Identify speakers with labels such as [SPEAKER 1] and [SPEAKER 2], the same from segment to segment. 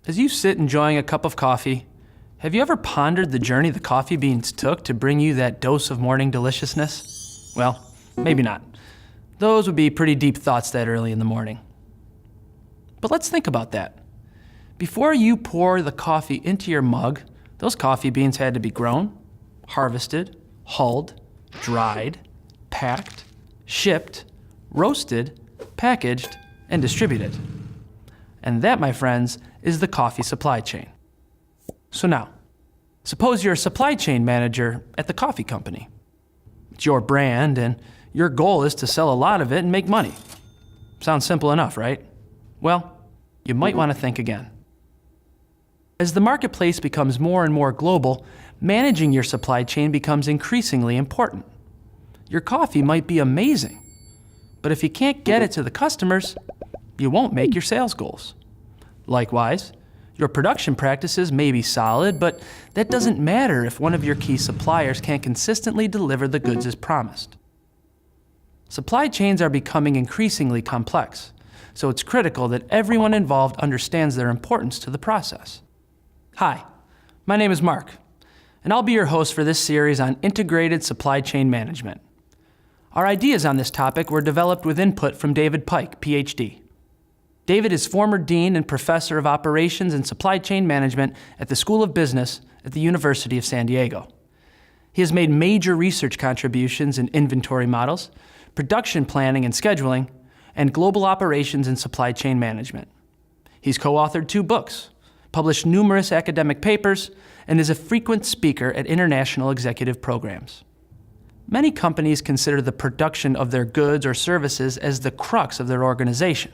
[SPEAKER 1] As you sit enjoying a cup of coffee, have you ever pondered the journey the coffee beans took to bring you that dose of morning deliciousness? Well, maybe not. Those would be pretty deep thoughts that early in the morning. But let's think about that. Before you pour the coffee into your mug, those coffee beans had to be grown, harvested, hulled, dried, packed, shipped, roasted, packaged, and distributed. And that, my friends, is the coffee supply chain. So now, suppose you're a supply chain manager at the coffee company. It's your brand, and your goal is to sell a lot of it and make money. Sounds simple enough, right? Well, you might want to think again. As the marketplace becomes more and more global, managing your supply chain becomes increasingly important. Your coffee might be amazing, but if you can't get it to the customers, you won't make your sales goals. Likewise, your production practices may be solid, but that doesn't matter if one of your key suppliers can't consistently deliver the goods as promised. Supply chains are becoming increasingly complex, so it's critical that everyone involved understands their importance to the process. Hi, my name is Mark, and I'll be your host for this series on integrated supply chain management. Our ideas on this topic were developed with input from David Pike, PhD. David is former Dean and Professor of Operations and Supply Chain Management at the School of Business at the University of San Diego. He has made major research contributions in inventory models, production planning and scheduling, and global operations and supply chain management. He's co-authored 2 books, published numerous academic papers, and is a frequent speaker at international executive programs. Many companies consider the production of their goods or services as the crux of their organization.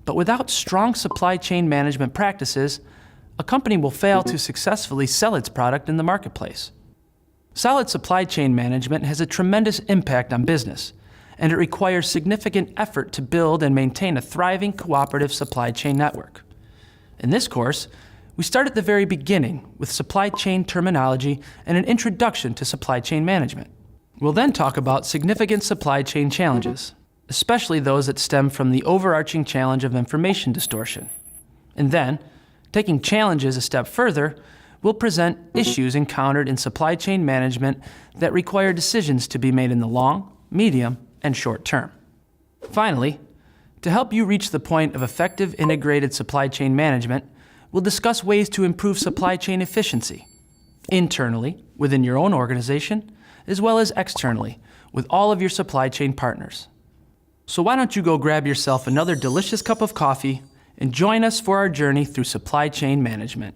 [SPEAKER 1] But without strong supply chain management practices, a company will fail to successfully sell its product in the marketplace. Solid supply chain management has a tremendous impact on business, and it requires significant effort to build and maintain a thriving cooperative supply chain network. In this course, we start at the very beginning with supply chain terminology and an introduction to supply chain management. We'll then talk about significant supply chain challenges, especially those that stem from the overarching challenge of information distortion. And then, taking challenges a step further, we'll present issues encountered in supply chain management that require decisions to be made in the long, medium, and short term. Finally, to help you reach the point of effective integrated supply chain management, we'll discuss ways to improve supply chain efficiency, internally, within your own organization, as well as externally, with all of your supply chain partners. So why don't you go grab yourself another delicious cup of coffee and join us for our journey through supply chain management.